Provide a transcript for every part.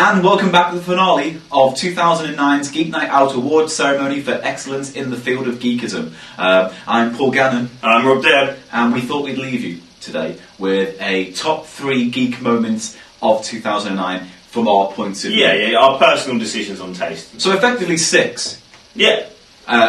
And welcome back to the finale of 2009's Geek Night Out Awards ceremony for excellence in the field of geekism. I'm Paul Gannon. I'm Rob Deb. And we thought we'd leave you today with a top 3 geek moments of 2009 from our points of view. Yeah, our personal decisions on taste. So effectively 6. Yeah.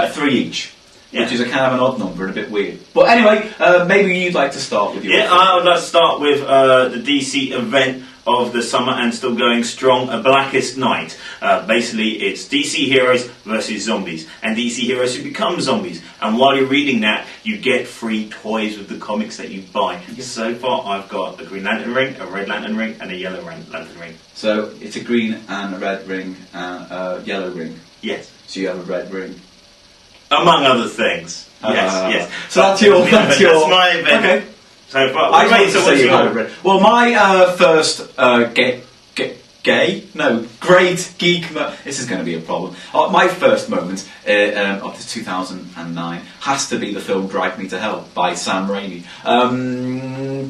3 each. Yeah. Which is a kind of an odd number and a bit weird. But anyway, maybe you'd like to start with your... Yeah, I would like to start with the DC event of the summer and still going strong, A Blackest Night. Basically, it's DC heroes versus zombies, and DC heroes who become zombies. And while you're reading that, you get free toys with the comics that you buy. So far, I've got a Green Lantern ring, a Red Lantern ring, and a Yellow Lantern ring. So it's a green and a red ring and a yellow ring. Yes. So you have a red ring. Among other things. Yes. So that's my event. Okay. So far. I just want to say you had a red. Well, my first great geek. This is going to be a problem. My first moment of 2009 has to be the film Drag Me to Hell by Sam Raimi.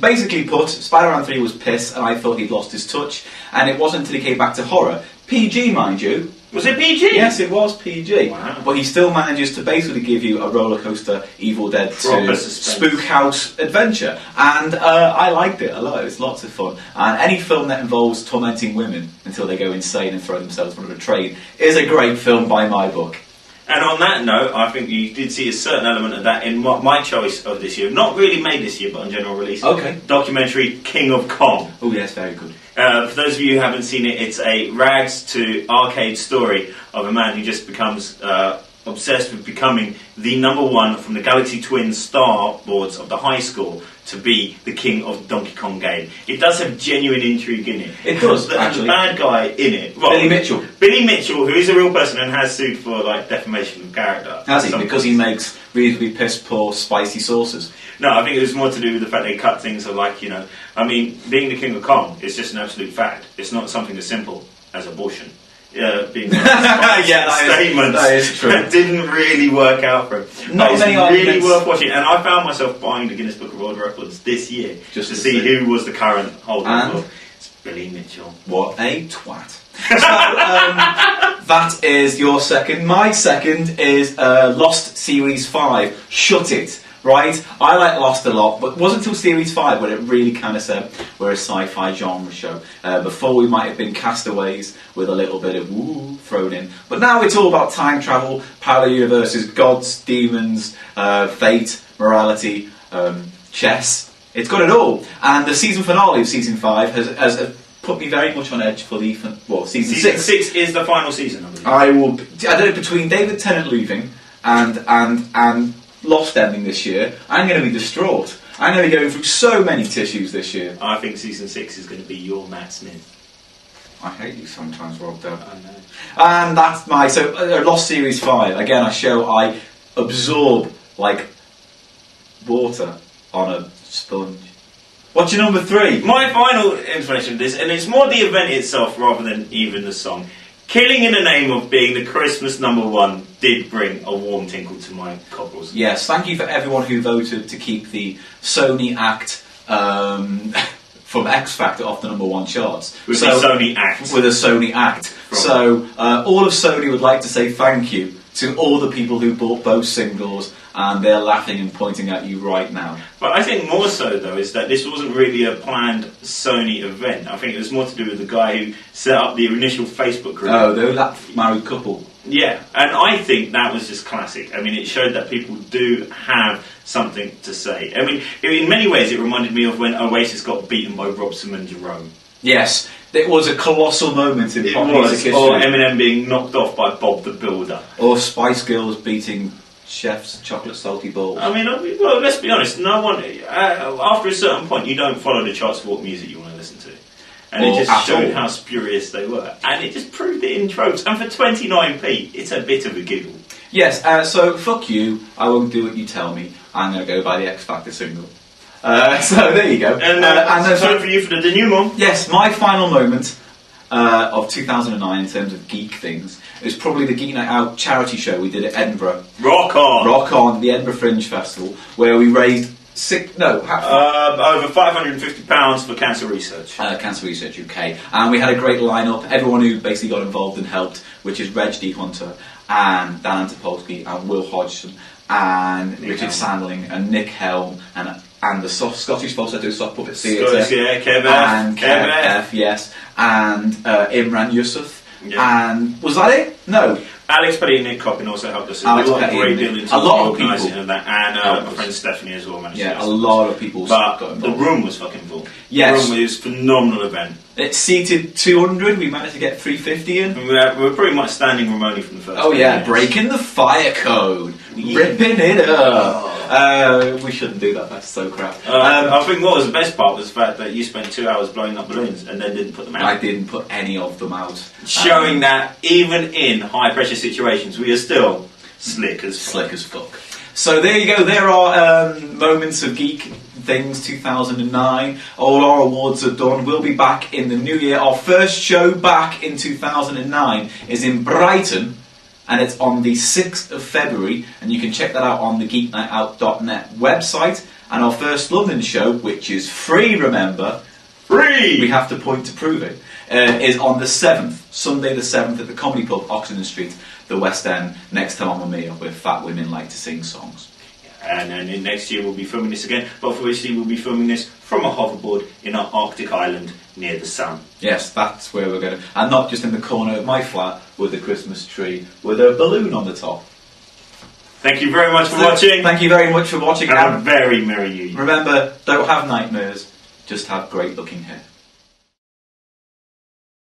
Basically put, Spider-Man 3 was piss, and I thought he'd lost his touch. And it wasn't until he came back to horror, PG, mind you. Was it PG? Yes, it was PG. Wow. But he still manages to basically give you a roller coaster Evil Dead 2 spook house adventure. And I liked it a lot. It was lots of fun. And any film that involves tormenting women until they go insane and throw themselves in front of a train is a great film by my book. And on that note, I think you did see a certain element of that in my choice of this year. Not really made this year, but on general release. Okay. Documentary King of Kong. Oh yes, very good. For those of you who haven't seen it, it's a rags to arcade story of a man who just becomes obsessed with becoming the number one from the Galaxy Twins star boards of the high school to be the king of Donkey Kong game. It does have genuine intrigue in it. It does, actually. The bad guy in it. Well, Billy Mitchell. Billy Mitchell, who is a real person and has sued for defamation of character. Has he? Because he makes reasonably piss-poor spicy sauces. No, I think it was more to do with the fact they cut things of being the King of Kong is just an absolute fact. It's not something as simple as abortion. Being that is true. That didn't really work out for him. Not many really arguments. Worth watching, and I found myself buying the Guinness Book of World Records this year just to see who was the current holder of the book. It's Billy Mitchell. What a twat. So, that is your second. My second is Lost Series 5. Shut it. Right? I like Lost a lot, but it wasn't until Series 5 when it really kind of said we're a sci-fi genre show. Before we might have been castaways with a little bit of woo thrown in. But now it's all about time travel, parallel universes, gods, demons, fate, morality, chess. It's got it all. And the season finale of Season 5 has put me very much on edge for the season 6. 6 is the final season, I believe. I don't know, between David Tennant leaving and Lost ending this year, I'm going to be distraught. I'm going to be going through so many tissues this year. I think Season 6 is going to be your Matt Smith. I hate you sometimes, Rob, don't I know. And that's Lost Series 5. Again, a show I absorb like water on a sponge. What's your number 3? My final explanation of this, and it's more the event itself rather than even the song. Killing in the name of being the Christmas number 1 did bring a warm tinkle to my cockles. Yes, thank you for everyone who voted to keep the Sony act from X Factor off the number 1 charts. With a Sony act. With a Sony act. So all of Sony would like to say thank you to all the people who bought both singles, and they're laughing and pointing at you right now. But I think more so, though, is that this wasn't really a planned Sony event. I think it was more to do with the guy who set up the initial Facebook group. Oh, that married couple. Yeah, and I think that was just classic. I mean, it showed that people do have something to say. I mean, in many ways, it reminded me of when Oasis got beaten by Robson and Jerome. Yes, it was a colossal moment in pop music history. Or Eminem being knocked off by Bob the Builder. Or Spice Girls beating Chef's chocolate salty balls. I mean, well, let's be honest. No one, after a certain point, you don't follow the charts for what music you want to listen to. And it just showed how spurious they were. And it just proved it in tropes. And for 29p, it's a bit of a giggle. Yes, so fuck you, I won't do what you tell me. I'm going to go by the X Factor single. So there you go. And time for you for the denouement. Yes, my final moment of 2009 in terms of geek things is probably the Geek Night Out charity show we did at Edinburgh. Rock on! Rock on, the Edinburgh Fringe Festival, where we raised Over £550 for cancer research. Cancer Research UK. And we had a great lineup. Everyone who basically got involved and helped, which is Reg D. Hunter and Dan Antopolsky and Will Hodgson and Richard Sandling and Nick Helm and the Scottish folks that do soft puppet theatre. Kev and Kev F, yes. And Imran Yusuf. Yeah. And was that it? No. Alex Petty and Nick Coppin also helped us. Alex a lot Petty of great and deal Nick. into A lot of organising people of that, and helped my us. friend Stephanie as well managed. Yeah, to a lot of people but got the involved. room was fucking full. Yes. The room was a phenomenal event. It seated 200. We managed to get 350 in. We were pretty much standing room only from the first. Oh 10 yeah, minutes. breaking the fire code, ripping it up. We shouldn't do that. That's so crap. I think what was the best part was the fact that you spent 2 hours blowing up balloons and then didn't put them out. I didn't put any of them out, Showing that even in high pressure situations, we are still slick as fuck. slick as fuck. So there you go. There are moments of geek things 2009. All our awards are done. We'll be back in the new year. Our first show back in 2009 is in Brighton. And it's on the 6th of February, and you can check that out on the geeknightout.net website. And our first London show, which is free, remember, Free! we have to point to prove it, is on the 7th, Sunday the 7th at the Comedy Club, Oxenden Street, the West End, next to Mamma Mia, where fat women like to sing songs. And then in next year we'll be filming this again, but obviously we'll be filming this from a hoverboard in an Arctic island near the sun. Yes, that's where we're going to, and not just in the corner of my flat with a Christmas tree with a balloon on the top. Thank you very much for watching. Thank you very much for watching. Have a very merry New Year. Remember, don't have nightmares, just have great looking hair.